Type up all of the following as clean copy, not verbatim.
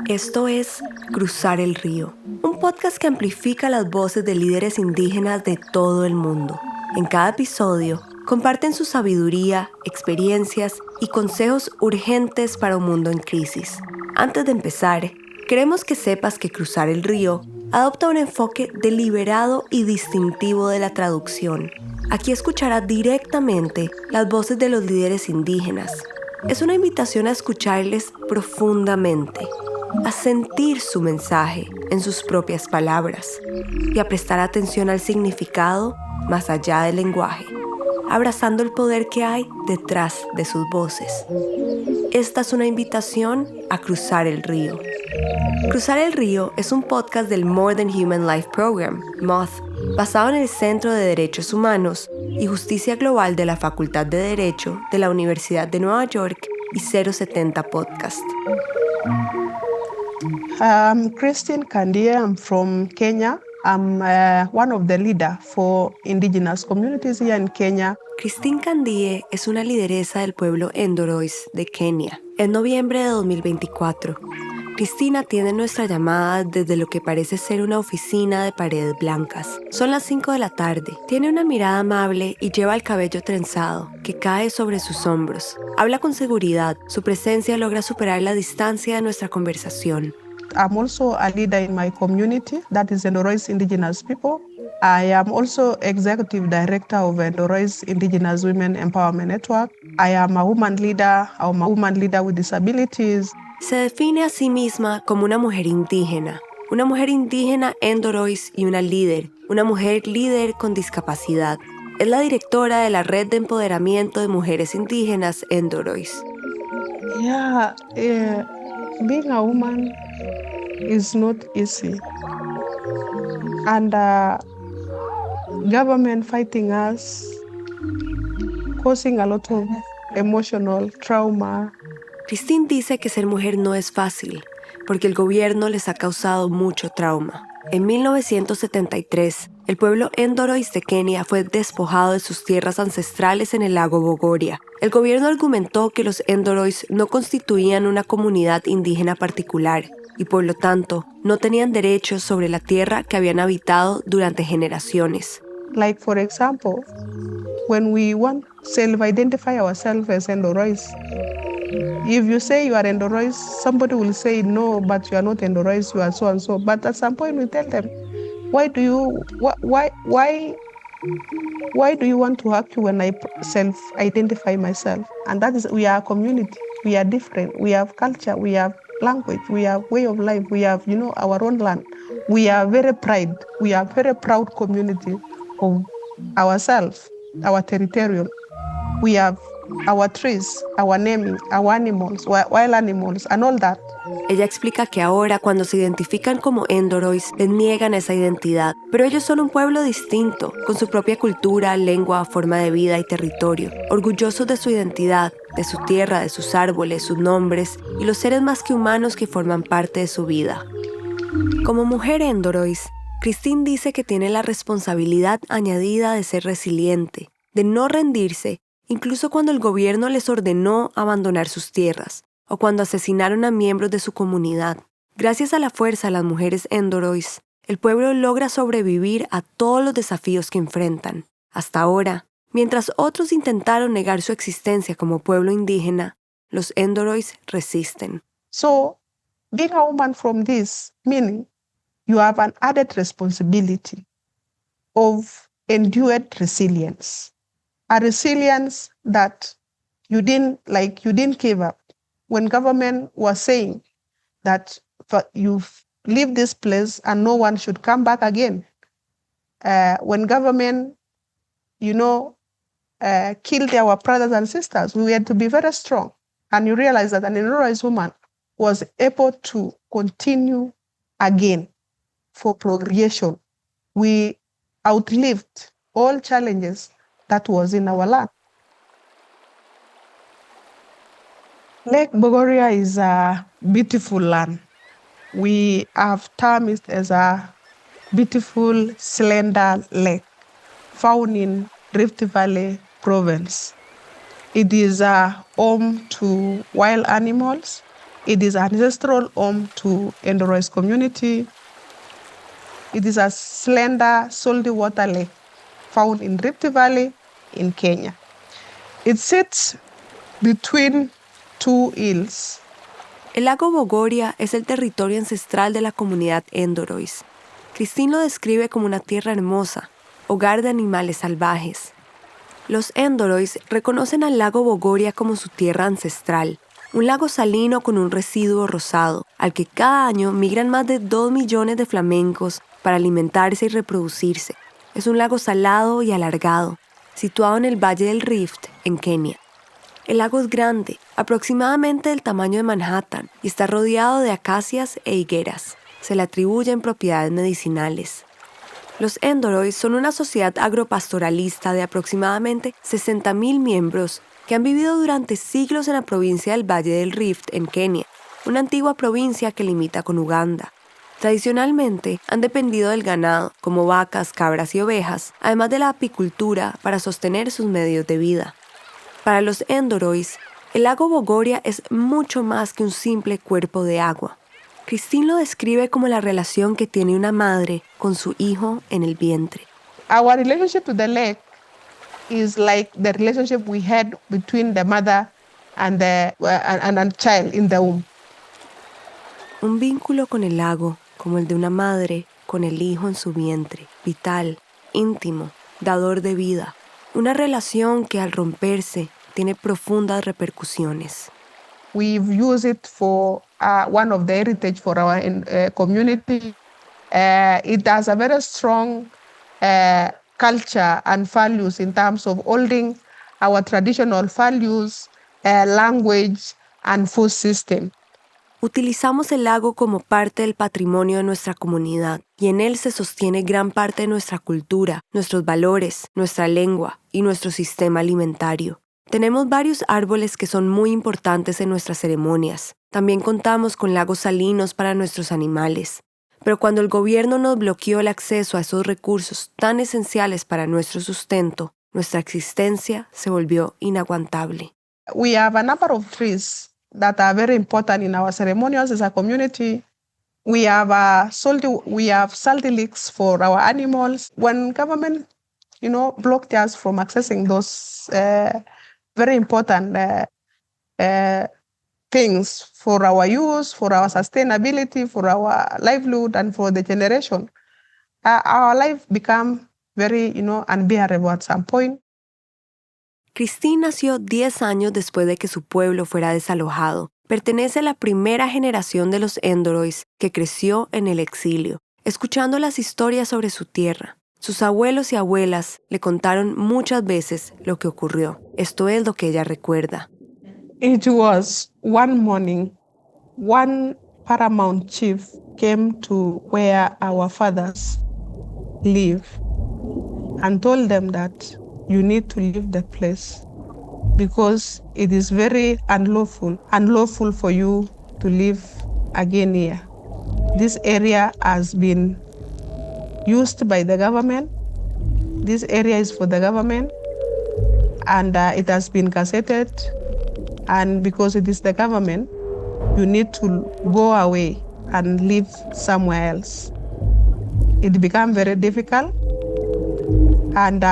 Esto es Cruzar el Río, un podcast que amplifica las voces de líderes indígenas de todo el mundo. En cada episodio, comparten su sabiduría, experiencias y consejos urgentes para un mundo en crisis. Antes de empezar, queremos que sepas que Cruzar el Río adopta un enfoque deliberado y distintivo de la traducción. Aquí escucharás directamente las voces de los líderes indígenas. Es una invitación a escucharles profundamente, a sentir su mensaje en sus propias palabras y a prestar atención al significado más allá del lenguaje, abrazando el poder que hay detrás de sus voces. Esta es una invitación a cruzar el río. Cruzar el Río es un podcast del More Than Human Life Program, MOTH, basado en el Centro de Derechos Humanos y Justicia Global de la Facultad de Derecho de la Universidad de Nueva York y 070 Podcast. I'm Christine Kandie. I'm from Kenya. I'm one of the leaders for indigenous communities here in Kenya. Christine Kandie es una lideresa del pueblo Endorois de Kenia. En noviembre de 2024, Cristina atiende nuestra llamada desde lo que parece ser una oficina de paredes blancas. Son las 5 de la tarde. Tiene una mirada amable y lleva el cabello trenzado, que cae sobre sus hombros. Habla con seguridad. Su presencia logra superar la distancia de nuestra conversación. I'm also a leader in my community, that is Endorois Indigenous People. I am also Executive Director of Endorois Indigenous Women Empowerment Network. I am a woman leader. I'm a woman leader with disabilities. Se define a sí misma como una mujer indígena Endorois y una mujer líder con discapacidad. Es la directora de la Red de Empoderamiento de Mujeres Indígenas Endorois. Yeah, being a woman is not easy. And government fighting us, causing a lot of emotional trauma. Christine dice que ser mujer no es fácil, porque el gobierno les ha causado mucho trauma. En 1973, el pueblo Endorois de Kenia fue despojado de sus tierras ancestrales en el lago Bogoria. El gobierno argumentó que los Endorois no constituían una comunidad indígena particular y por lo tanto no tenían derechos sobre la tierra que habían habitado durante generaciones. Like for example, when we want self-identify ourselves as Endorois, if you say you are Endorois, somebody will say no, but you are not Endorois, you are so and so. But at some point we tell them, why do you want to argue when I self-identify myself? And that is, we are a community, we are different, we have culture, we have language, we have way of life, we have, our own land. We are very proud community of ourselves, our territorial. We have our trees, our naming, our animals, wild animals, and all that. Ella explica que ahora, cuando se identifican como Endorois, les niegan esa identidad. Pero ellos son un pueblo distinto, con su propia cultura, lengua, forma de vida y territorio. Orgullosos de su identidad, de su tierra, de sus árboles, sus nombres y los seres más que humanos que forman parte de su vida. Como mujer Endorois, Christine dice que tiene la responsabilidad añadida de ser resiliente, de no rendirse, incluso cuando el gobierno les ordenó abandonar sus tierras o cuando asesinaron a miembros de su comunidad. Gracias a la fuerza de las mujeres Endorois, el pueblo logra sobrevivir a todos los desafíos que enfrentan. Hasta ahora, mientras otros intentaron negar su existencia como pueblo indígena, los Endorois resisten. So, being a woman from this, meaning you have an added responsibility of endured resilience. A resilience that you didn't give up. When government was saying that you've leave this place and no one should come back again. When government, killed our brothers and sisters, we had to be very strong. And you realize that an Endorois woman was able to continue again for progression. We outlived all challenges that was in our land. Lake Bogoria is a beautiful land. We have termed it as a beautiful, slender lake found in Rift Valley province. It is home to wild animals. It is ancestral home to Endorois community. It is a slender, salty water lake found in Rift Valley in Kenya. It sits between two hills. El lago Bogoria es el territorio ancestral de la comunidad Endorois. Christine lo describe como una tierra hermosa, hogar de animales salvajes. Los Endorois reconocen al lago Bogoria como su tierra ancestral, un lago salino con un residuo rosado, al que cada año migran más de 2 millones de flamencos para alimentarse y reproducirse. Es un lago salado y alargado, situado en el Valle del Rift, en Kenia. El lago es grande, aproximadamente del tamaño de Manhattan, y está rodeado de acacias e higueras. Se le atribuyen propiedades medicinales. Los Endorois son una sociedad agropastoralista de aproximadamente 60.000 miembros que han vivido durante siglos en la provincia del Valle del Rift, en Kenia, una antigua provincia que limita con Uganda. Tradicionalmente han dependido del ganado, como vacas, cabras y ovejas, además de la apicultura para sostener sus medios de vida. Para los Endorois, el lago Bogoria es mucho más que un simple cuerpo de agua. Christine lo describe como la relación que tiene una madre con su hijo en el vientre. Our relationship to the lake is like the relationship we had between the mother and the child in the womb. Un vínculo con el lago, como el de una madre con el hijo en su vientre, vital, íntimo, dador de vida. Una relación que al romperse tiene profundas repercusiones. We've used it for one of the heritage for our community. It has a very strong culture and values in terms of holding our traditional values, language, and food system. Utilizamos el lago como parte del patrimonio de nuestra comunidad y en él se sostiene gran parte de nuestra cultura, nuestros valores, nuestra lengua y nuestro sistema alimentario. Tenemos varios árboles que son muy importantes en nuestras ceremonias. También contamos con lagos salinos para nuestros animales. Pero cuando el gobierno nos bloqueó el acceso a esos recursos tan esenciales para nuestro sustento, nuestra existencia se volvió inaguantable. We have a number of trees that are very important in our ceremonials as a community. We have salty lakes for our animals. When government, blocked us from accessing those very important things for our use, for our sustainability, for our livelihood, and for the generation, our life became very, unbearable at some point. Christine nació 10 años después de que su pueblo fuera desalojado. Pertenece a la primera generación de los Endorois que creció en el exilio, escuchando las historias sobre su tierra. Sus abuelos y abuelas le contaron muchas veces lo que ocurrió. Esto es lo que ella recuerda. It was one morning, one paramount chief came to where our fathers live and told them that you need to leave the place because it is very unlawful for you to live again here. This area has been used by the government. This area is for the government, and it has been gazetted. And because it is the government, you need to go away and live somewhere else. It became very difficult, and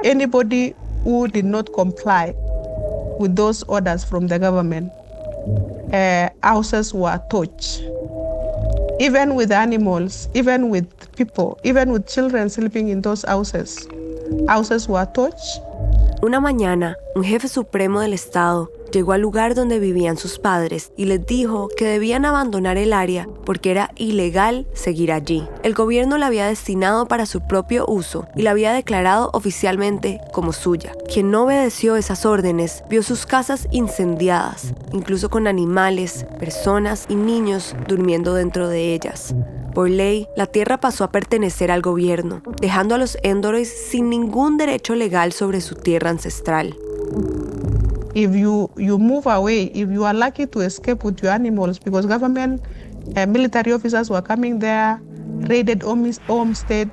anybody who did not comply with those orders from the government, houses were torched. Even with animals, even with people, even with children sleeping in those houses were torched. Una mañana, un jefe supremo del estado llegó al lugar donde vivían sus padres y les dijo que debían abandonar el área porque era ilegal seguir allí. El gobierno la había destinado para su propio uso y la había declarado oficialmente como suya. Quien no obedeció esas órdenes vio sus casas incendiadas, incluso con animales, personas y niños durmiendo dentro de ellas. Por ley, la tierra pasó a pertenecer al gobierno, dejando a los Endorois sin ningún derecho legal sobre su tierra ancestral. If you move away, if you are lucky to escape with your animals, because government military officers were coming there, raided homestead,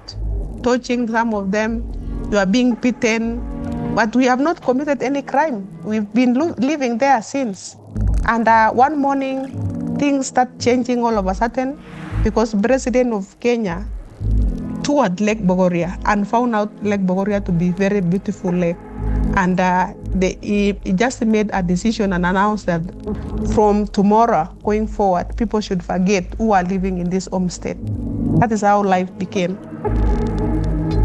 torching some of them, you are being beaten, but we have not committed any crime. We've been living there since. And one morning, things start changing all of a sudden because President of Kenya toured Lake Bogoria and found out Lake Bogoria to be very beautiful lake. And he just made a decision and announced that from tomorrow going forward, people should forget who are living in this homestead. That is how life became.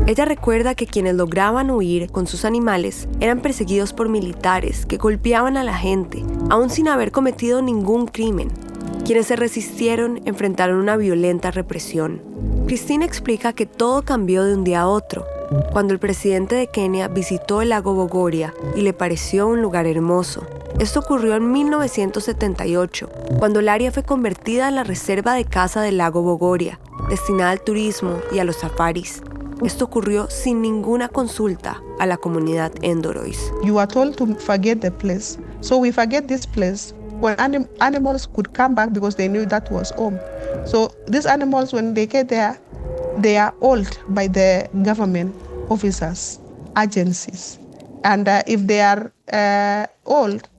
Ella recuerda que quienes lograban huir con sus animales eran perseguidos por militares que golpeaban a la gente, aún sin haber cometido ningún crimen. Quienes se resistieron enfrentaron una violenta represión. Christine explica que todo cambió de un día a otro, cuando el presidente de Kenia visitó el lago Bogoria y le pareció un lugar hermoso. Esto ocurrió en 1978, cuando el área fue convertida en la reserva de caza del lago Bogoria, destinada al turismo y a los safaris. Esto ocurrió sin ninguna consulta a la comunidad Endorois. You are told to forget the place. So we forget this place when animals could come back because they knew that was home. So these animals, when they get there, they are owned by the government officers, agencies. And if they are old,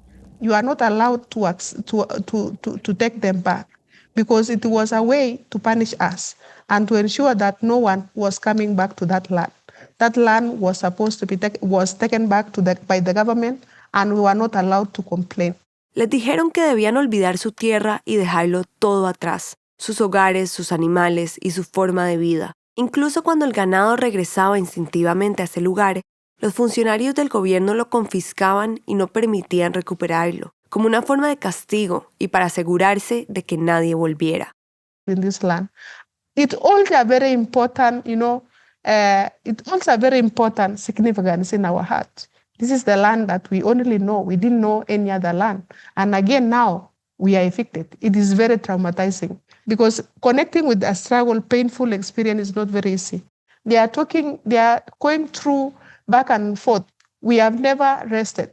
you are not allowed to take them back because it was a way to punish us and to ensure that no one was coming back to that land. That land was supposed to be taken back by the government, and we were not allowed to complain. Les dijeron que debían olvidar su tierra y dejarlo todo atrás, sus hogares, sus animales y su forma de vida. Incluso cuando el ganado regresaba instintivamente a ese lugar, los funcionarios del gobierno lo confiscaban y no permitían recuperarlo, como una forma de castigo y para asegurarse de que nadie volviera. In this land, it also a very important, it also a very important significance in our heart. This is the land that we only know. We didn't know any other land. And again, now we are affected. It is very traumatizing because connecting with a struggle, painful experience is not very easy. They are going through back and forth. We have never rested.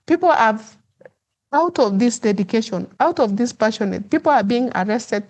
People have, out of this dedication, out of this passionate, people are being arrested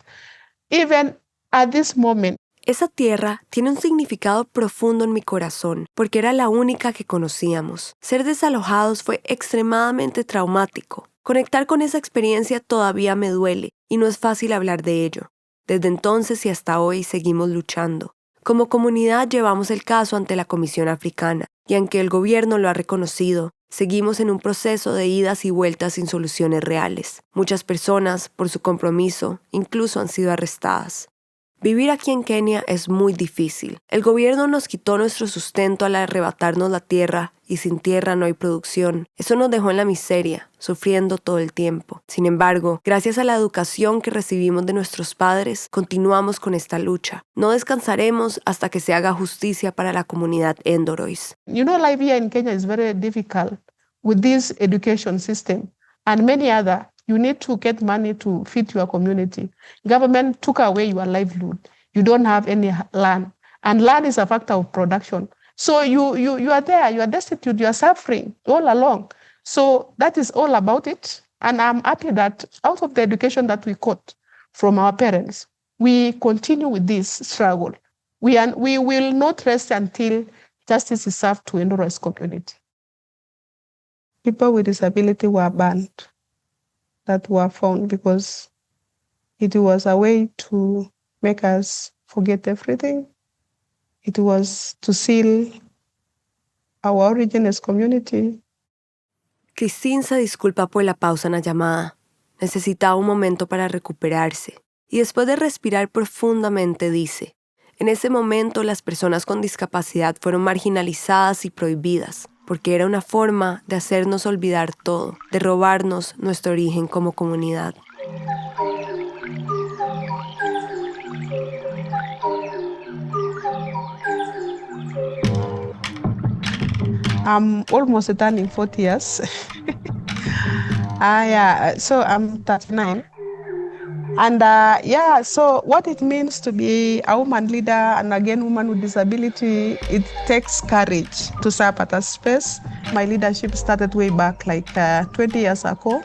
even at this moment. Esa tierra tiene un significado profundo en mi corazón, porque era la única que conocíamos. Ser desalojados fue extremadamente traumático. Conectar con esa experiencia todavía me duele, y no es fácil hablar de ello. Desde entonces y hasta hoy seguimos luchando. Como comunidad llevamos el caso ante la Comisión Africana, y aunque el gobierno lo ha reconocido, seguimos en un proceso de idas y vueltas sin soluciones reales. Muchas personas, por su compromiso, incluso han sido arrestadas. Vivir aquí en Kenia es muy difícil. El gobierno nos quitó nuestro sustento al arrebatarnos la tierra y sin tierra no hay producción. Eso nos dejó en la miseria, sufriendo todo el tiempo. Sin embargo, gracias a la educación que recibimos de nuestros padres, continuamos con esta lucha. No descansaremos hasta que se haga justicia para la comunidad Endorois. Life here in Kenya is very difficult with this education system and many other. You need to get money to feed your community. Government took away your livelihood. You don't have any land. And land is a factor of production. So you are there, you are destitute, you are suffering all along. So that is all about it. And I'm happy that out of the education that we got from our parents, we continue with this struggle. We will not rest until justice is served to Endorois community. People with disability were banned. That were found because it was a way to make us forget everything. It was to seal our origin as community. Christine se disculpa por la pausa en la llamada. Necesitaba un momento para recuperarse. Y después de respirar profundamente dice, en ese momento las personas con discapacidad fueron marginalizadas y prohibidas, porque era una forma de hacernos olvidar todo, de robarnos nuestro origen como comunidad. I'm almost turning 40 years. So I'm 39. And so what it means to be a woman leader and again woman with disability, it takes courage to serve at a space. My leadership started way back like 20 years ago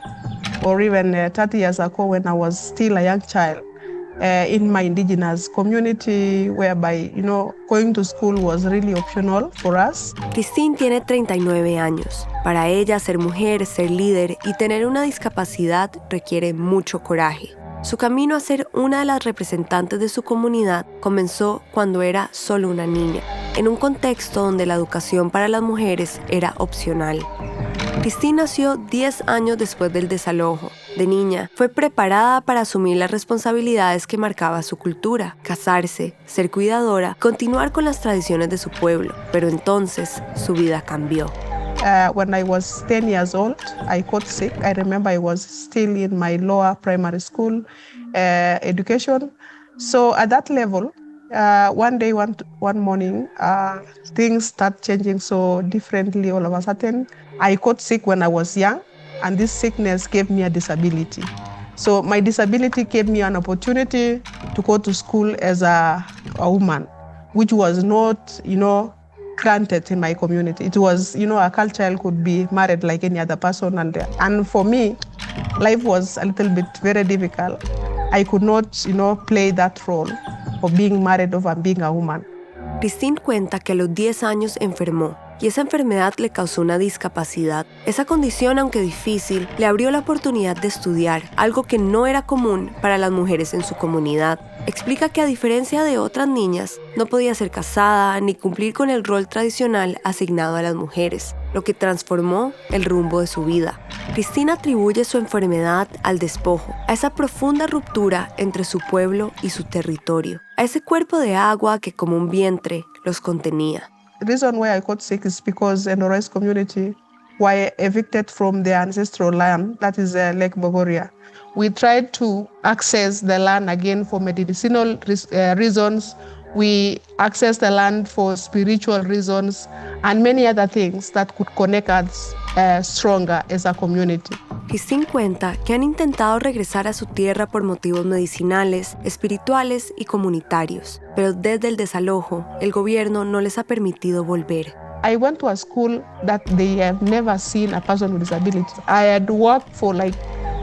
or even 30 years ago when I was still a young child. in my indigenous community, whereby, going to school was really optional for us. Christine tiene 39 años. Para ella, ser mujer, ser líder y tener una discapacidad requiere mucho coraje. Su camino a ser una de las representantes de su comunidad comenzó cuando era solo una niña, en un contexto donde la educación para las mujeres era opcional. Christine nació 10 años después del desalojo. De niña, fue preparada para asumir las responsabilidades que marcaba su cultura, casarse, ser cuidadora, continuar con las tradiciones de su pueblo. Pero entonces, su vida cambió. When I was 10 years old, I caught sick. I remember I was still in my lower primary school education. So at that level, one day, one morning, things start changing so differently all of a sudden. I caught sick when I was young, and this sickness gave me a disability. So my disability gave me an opportunity to go to school as a woman, which was not, granted in my community. It was, a girl child could be married like any other person. And for me, life was a little bit very difficult. I could not, play that role of being married or being a woman. Christine cuenta que a los 10 años enfermó y esa enfermedad le causó una discapacidad. Esa condición, aunque difícil, le abrió la oportunidad de estudiar, algo que no era común para las mujeres en su comunidad. Explica que a diferencia de otras niñas, no podía ser casada ni cumplir con el rol tradicional asignado a las mujeres, lo que transformó el rumbo de su vida. Christine atribuye su enfermedad al despojo, a esa profunda ruptura entre su pueblo y su territorio, a ese cuerpo de agua que como un vientre los contenía. The reason why I got sick is because in the Rice community were evicted from their ancestral land, that is Lake Bogoria. We tried to access the land again for medicinal reasons. We accessed the land for spiritual reasons and many other things that could connect us stronger as a community. Christine cuenta que han intentado regresar a su tierra por motivos medicinales, espirituales y comunitarios, pero desde el desalojo, el gobierno no les ha permitido volver. I went to a school that they have never seen a person with disability. I had walked for like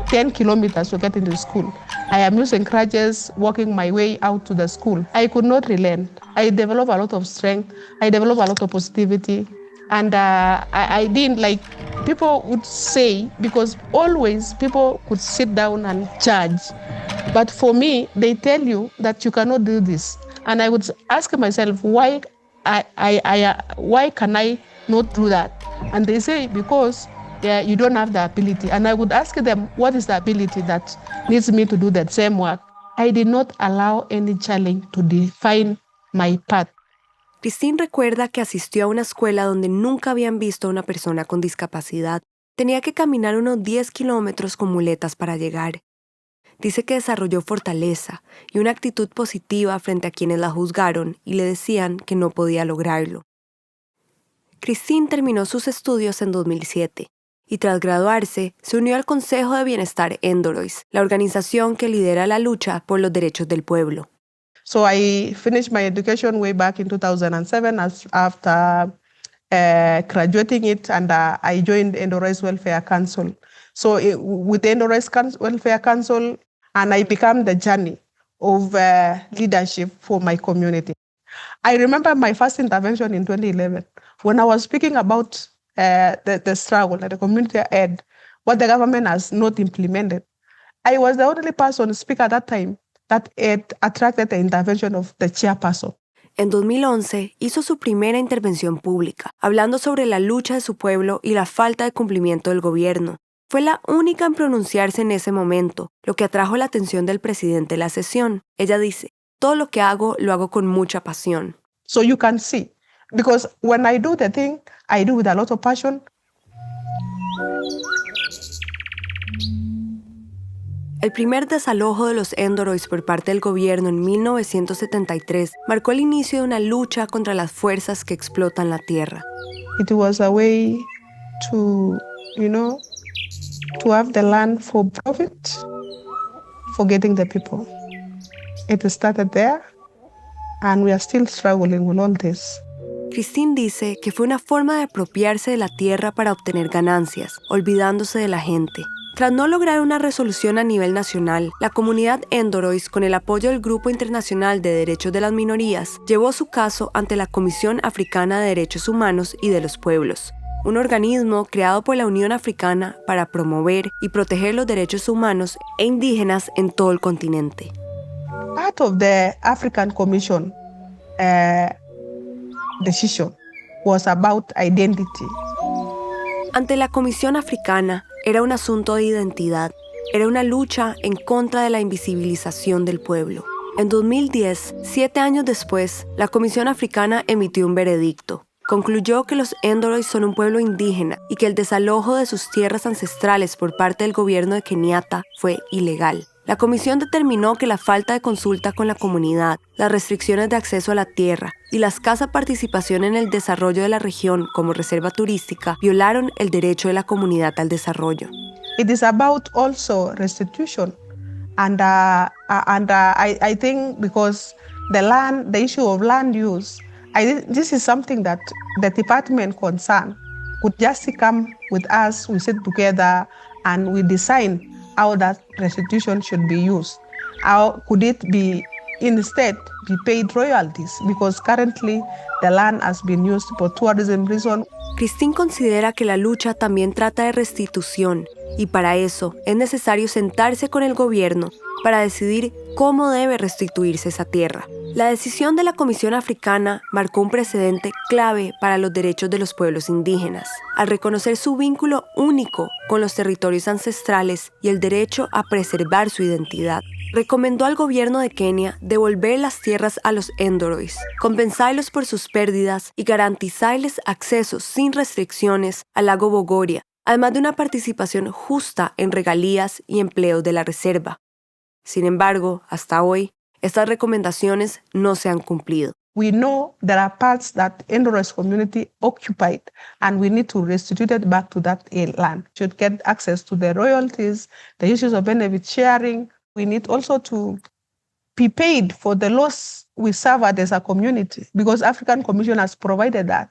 10 kilometers to get into school. I am using crutches, walking my way out to the school. I could not relent. I developed a lot of strength. I developed a lot of positivity. And I didn't like, people would say, because always people could sit down and judge. But for me, they tell you that you cannot do this. And I would ask myself, why can I not do that? And they say, because you don't have the ability. And I would ask them, what is the ability that needs me to do that same work? I did not allow any challenge to define my path. Christine recuerda que asistió a una escuela donde nunca habían visto a una persona con discapacidad. Tenía que caminar unos 10 kilómetros con muletas para llegar. Dice que desarrolló fortaleza y una actitud positiva frente a quienes la juzgaron y le decían que no podía lograrlo. Christine terminó sus estudios en 2007 y tras graduarse se unió al Consejo de Bienestar Endorois, la organización que lidera la lucha por los derechos del pueblo. So I finished my education way back in 2007 after graduating it, and I joined Endorois Welfare Council. So with the Endorois Welfare Council, and I became the journey of leadership for my community. I remember my first intervention in 2011 when I was speaking about the struggle that the community had, what the government has not implemented. I was the only person to speak at that time that had attracted the intervention of the chairperson. En 2011 hizo su primera intervención pública, hablando sobre la lucha de su pueblo y la falta de cumplimiento del gobierno. Fue la única en pronunciarse en ese momento, lo que atrajo la atención del presidente de la sesión. Ella dice, todo lo que hago, lo hago con mucha pasión. So you can see, because when I do the thing, I do with a lot of passion. El primer desalojo de los Endorois por parte del gobierno en 1973 marcó el inicio de una lucha contra las fuerzas que explotan la tierra. It was a way to, to have the land for profit, forgetting the people. It started there, and we are still struggling with all this. Christine dice que fue una forma de apropiarse de la tierra para obtener ganancias, olvidándose de la gente. Tras no lograr una resolución a nivel nacional, la comunidad Endorois, con el apoyo del Grupo Internacional de Derechos de las Minorías, llevó su caso ante la Comisión Africana de Derechos Humanos y de los Pueblos, un organismo creado por la Unión Africana para promover y proteger los derechos humanos e indígenas en todo el continente. Part of the African Commission decision was about identity. Ante la Comisión Africana, era un asunto de identidad, era una lucha en contra de la invisibilización del pueblo. En 2010, 7 años después, la Comisión Africana emitió un veredicto. Concluyó que los Endorois son un pueblo indígena y que el desalojo de sus tierras ancestrales por parte del gobierno de Kenyatta fue ilegal. La comisión determinó que la falta de consulta con la comunidad, las restricciones de acceso a la tierra y la escasa participación en el desarrollo de la región como reserva turística violaron el derecho de la comunidad al desarrollo. It is about also restitution, and I think because the issue of land use, this is something that the department concerned could just come with us. We sit together and we decide how that restitution should be used. How could it be instead be paid royalties? Because currently the land has been used for tourism reasons. Christine considera que la lucha también trata de restitución y para eso es necesario sentarse con el gobierno para decidir cómo debe restituirse esa tierra. La decisión de la Comisión Africana marcó un precedente clave para los derechos de los pueblos indígenas, al reconocer su vínculo único con los territorios ancestrales y el derecho a preservar su identidad. Recomendó al gobierno de Kenia devolver las tierras a los Endorois, compensarlos por sus pérdidas y garantizarles acceso sin restricciones al lago Bogoria, además de una participación justa en regalías y empleos de la reserva. Sin embargo, hasta hoy, estas recomendaciones no se han cumplido. We know there are parts that Endorois community occupied, and we need to restitute it back to that land. Should get access to the royalties, the issues of benefit sharing. We need also to be paid for the loss we suffered as a community, because African Commission has provided that.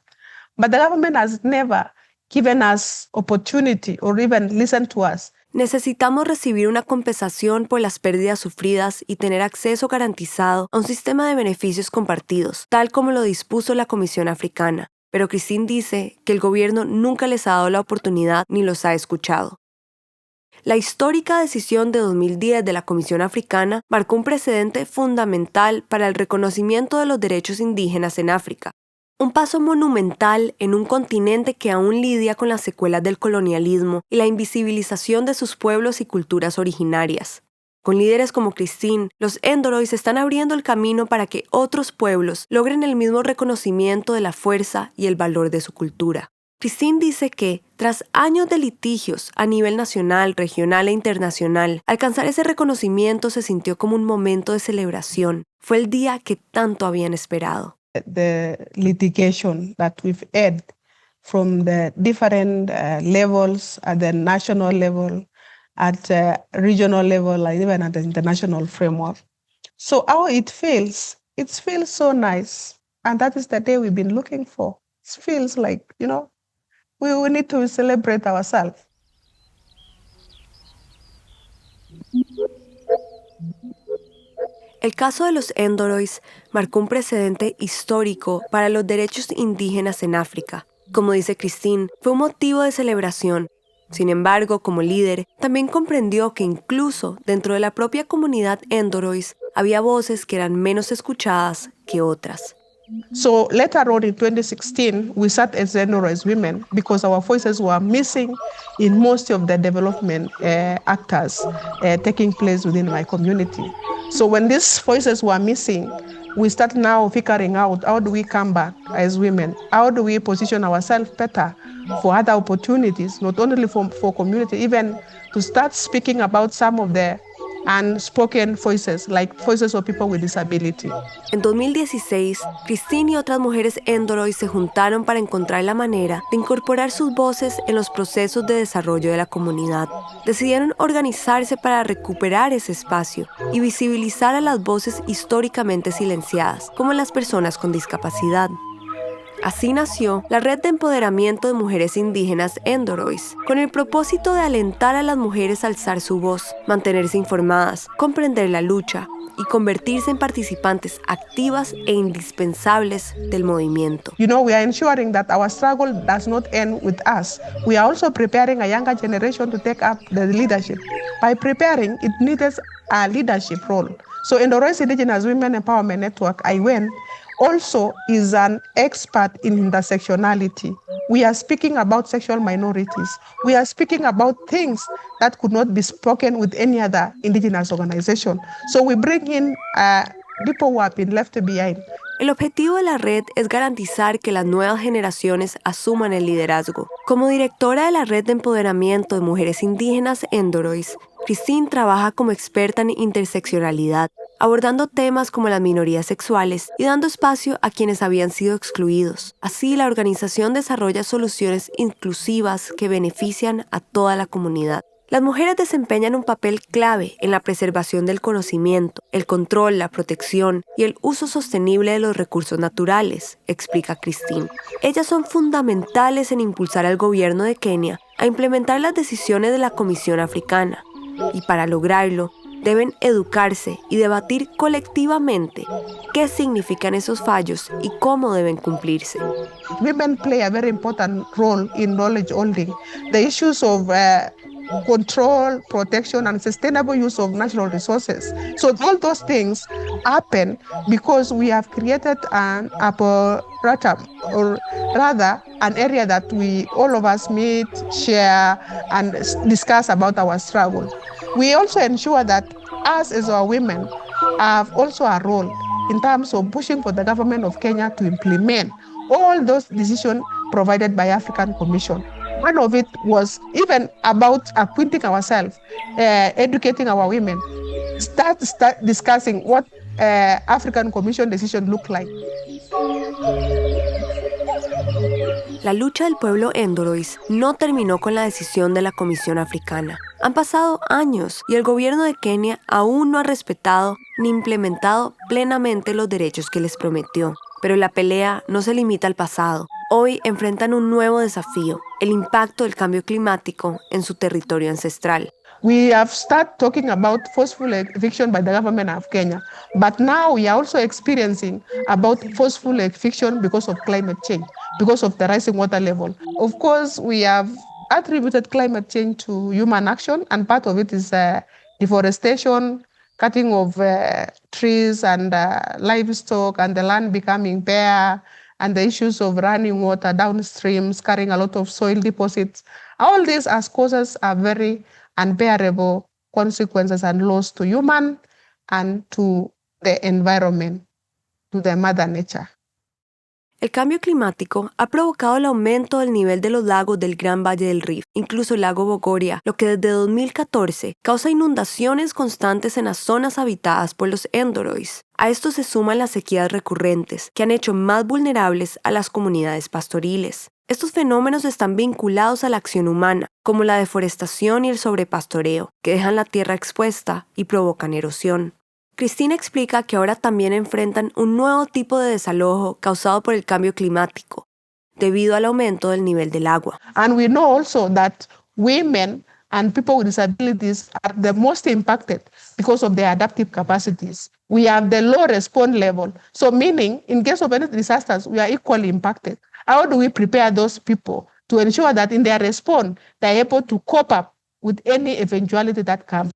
But the government has never given us opportunity or even listened to us. Necesitamos recibir una compensación por las pérdidas sufridas y tener acceso garantizado a un sistema de beneficios compartidos, tal como lo dispuso la Comisión Africana. Pero Christine dice que el gobierno nunca les ha dado la oportunidad ni los ha escuchado. La histórica decisión de 2010 de la Comisión Africana marcó un precedente fundamental para el reconocimiento de los derechos indígenas en África. Un paso monumental en un continente que aún lidia con las secuelas del colonialismo y la invisibilización de sus pueblos y culturas originarias. Con líderes como Christine, los Endorois están abriendo el camino para que otros pueblos logren el mismo reconocimiento de la fuerza y el valor de su cultura. Christine dice que, tras años de litigios a nivel nacional, regional e internacional, alcanzar ese reconocimiento se sintió como un momento de celebración. Fue el día que tanto habían esperado. The litigation that we've had from the different levels at the national level, at regional level, and even at the international framework. So how it feels so nice. And that is the day we've been looking for. It feels like, we need to celebrate ourselves. El caso de los Endorois marcó un precedente histórico para los derechos indígenas en África. Como dice Christine, fue un motivo de celebración. Sin embargo, como líder, también comprendió que incluso dentro de la propia comunidad Endorois había voces que eran menos escuchadas que otras. So later on in 2016, we sat as Endorois women because our voices were missing in most of the development actors taking place within my community. So when these voices were missing, we start now figuring out how do we come back as women? How do we position ourselves better for other opportunities, not only for community, even to start speaking about some of the unspoken voices, like voices of people with disability. En 2016, Christine y otras mujeres Endorois se juntaron para encontrar la manera de incorporar sus voces en los procesos de desarrollo de la comunidad. Decidieron organizarse para recuperar ese espacio y visibilizar a las voces históricamente silenciadas, como las personas con discapacidad. Así nació la Red de Empoderamiento de Mujeres Indígenas Endorois, con el propósito de alentar a las mujeres a alzar su voz, mantenerse informadas, comprender la lucha y convertirse en participantes activas e indispensables del movimiento. We are ensuring that our struggle does not end with us. We are also preparing a younger generation to take up the leadership. By preparing, it needs a leadership role. So Endorois Indigenous Women Empowerment Network, IWEN, also is an expert in intersectionality. We are speaking about sexual minorities. We are speaking about things that could not be spoken with any other indigenous organization. So we bring in people who have been left behind. El objetivo de la red es garantizar que las nuevas generaciones asuman el liderazgo. Como directora de la Red de Empoderamiento de Mujeres Indígenas Endorois, Christine trabaja como experta en interseccionalidad, abordando temas como las minorías sexuales y dando espacio a quienes habían sido excluidos. Así, la organización desarrolla soluciones inclusivas que benefician a toda la comunidad. Las mujeres desempeñan un papel clave en la preservación del conocimiento, el control, la protección y el uso sostenible de los recursos naturales, explica Christine. Ellas son fundamentales en impulsar al gobierno de Kenia a implementar las decisiones de la Comisión Africana. Y para lograrlo, deben educarse y debatir colectivamente qué significan esos fallos y cómo deben cumplirse. Women play a very important role in knowledge holding. The issues of control, protection, and sustainable use of natural resources. So all those things happen because we have created an apparatus, or rather an area that we all of us meet, share, and discuss about our struggle. We also ensure that us as our women have also a role in terms of pushing for the government of Kenya to implement all those decisions provided by African Commission. One of it was even about acquainting ourselves, educating our women, start discussing what African Commission decision look like. La lucha del pueblo Endorois no terminó con la decisión de la Comisión Africana. Han pasado años y el gobierno de Kenia aún no ha respetado ni implementado plenamente los derechos que les prometió. Pero la pelea no se limita al pasado. Hoy enfrentan un nuevo desafío, el impacto del cambio climático en su territorio ancestral. We have started talking about forceful eviction by the government of Kenya, but now we are also experiencing about forceful eviction because of climate change, because of the rising water level. Of course, we have attributed climate change to human action, and part of it is deforestation, cutting of trees and livestock, and the land becoming bare, and the issues of running water downstreams, carrying a lot of soil deposits. All these as causes are very unbearable consequences and loss to human and to the environment, to the mother nature. El cambio climático ha provocado el aumento del nivel de los lagos del Gran Valle del Rift, incluso el lago Bogoria, lo que desde 2014 causa inundaciones constantes en las zonas habitadas por los Endorois. A esto se suman las sequías recurrentes, que han hecho más vulnerables a las comunidades pastoriles. Estos fenómenos están vinculados a la acción humana, como la deforestación y el sobrepastoreo, que dejan la tierra expuesta y provocan erosión. Christine explica que ahora también enfrentan un nuevo tipo de desalojo causado por el cambio climático, debido al aumento del nivel del agua. And we know also that women and people with disabilities are the most impacted because of their adaptive capacities. We have the low response level. So meaning, in case of any disasters, we are equally impacted. How do we prepare those people to ensure that in their response, they're able to cope up with any eventuality that comes?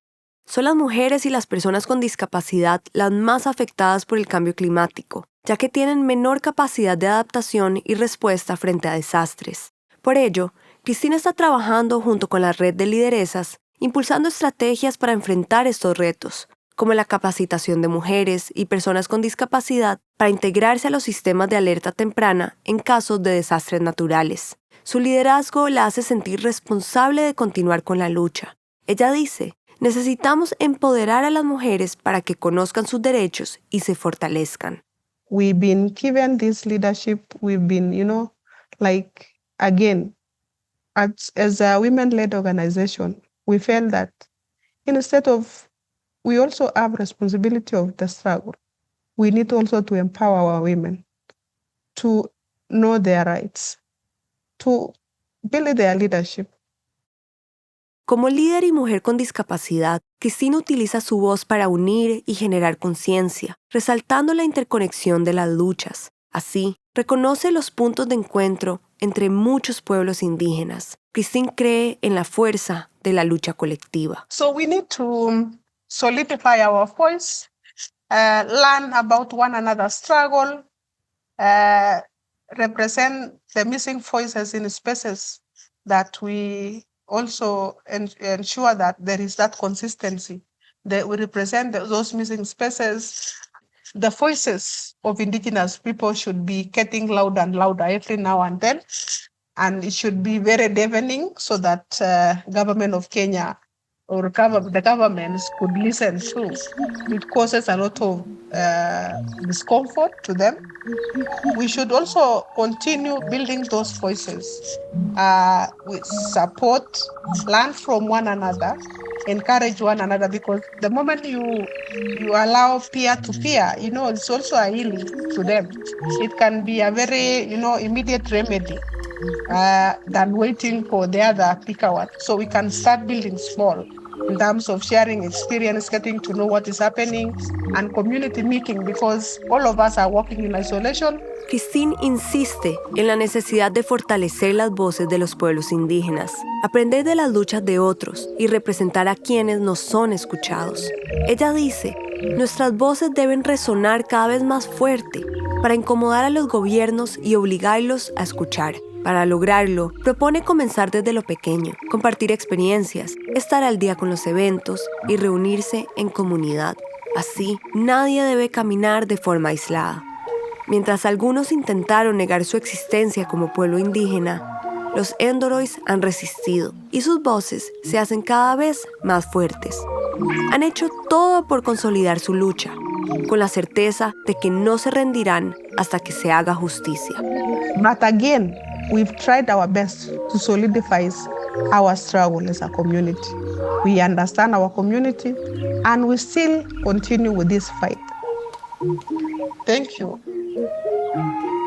Son las mujeres y las personas con discapacidad las más afectadas por el cambio climático, ya que tienen menor capacidad de adaptación y respuesta frente a desastres. Por ello, Christine está trabajando junto con la red de lideresas, impulsando estrategias para enfrentar estos retos, como la capacitación de mujeres y personas con discapacidad para integrarse a los sistemas de alerta temprana en casos de desastres naturales. Su liderazgo la hace sentir responsable de continuar con la lucha. Ella dice: necesitamos empoderar a las mujeres para que conozcan sus derechos y se fortalezcan. We've been given this leadership. We've been, again, as a women-led organization, we felt that instead of, we also have responsibility of the struggle. We need also to empower our women to know their rights, to build their leadership. Como líder y mujer con discapacidad, Christine utiliza su voz para unir y generar conciencia, resaltando la interconexión de las luchas. Así, reconoce los puntos de encuentro entre muchos pueblos indígenas. Christine cree en la fuerza de la lucha colectiva. So we need to solidify our voice, learn about one another's struggle, represent the missing voices in spaces that we also ensure that there is that consistency, that we represent those missing spaces. The voices of indigenous people should be getting louder and louder every now and then, and it should be very deafening so that government of Kenya or the governments could listen to. It causes a lot of discomfort to them. We should also continue building those voices with support, learn from one another, encourage one another, because the moment you allow peer-to-peer, it's also a healing to them. It can be a very, immediate remedy than waiting for the other picker one. So we can start building small in terms of sharing experience, getting to know what is happening, and community meeting, because all of us are working in isolation. Christine insiste en la necesidad de fortalecer las voces de los pueblos indígenas, aprender de las luchas de otros y representar a quienes no son escuchados. Ella dice, nuestras voces deben resonar cada vez más fuerte para incomodar a los gobiernos y obligarlos a escuchar. Para lograrlo, propone comenzar desde lo pequeño, compartir experiencias, estar al día con los eventos y reunirse en comunidad. Así, nadie debe caminar de forma aislada. Mientras algunos intentaron negar su existencia como pueblo indígena, los Endorois han resistido y sus voces se hacen cada vez más fuertes. Han hecho todo por consolidar su lucha, con la certeza de que no se rendirán hasta que se haga justicia. But again, we've tried our best to solidify our struggle as a community. We understand our community and we still continue with this fight. Thank you.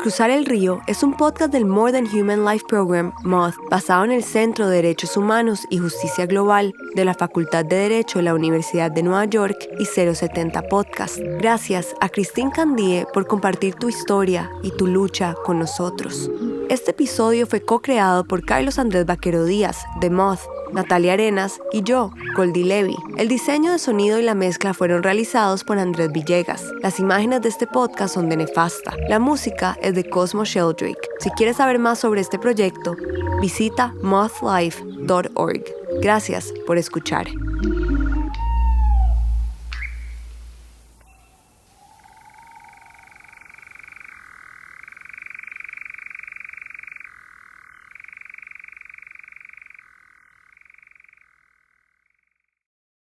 Cruzar el Río es un podcast del More Than Human Life Program, MOTH, basado en el Centro de Derechos Humanos y Justicia Global de la Facultad de Derecho de la Universidad de Nueva York y 070 Podcast. Gracias a Christine Candie por compartir tu historia y tu lucha con nosotros. Este episodio fue co-creado por Carlos Andrés Vaquero Díaz, de MOTH, Natalia Arenas y yo, Goldie Levy. El diseño de sonido y la mezcla fueron realizados por Andrés Villegas. Las imágenes de este podcast son de Nefasta. La música es de Cosmo Sheldrake. Si quieres saber más sobre este proyecto, visita mothlife.org. Gracias por escuchar.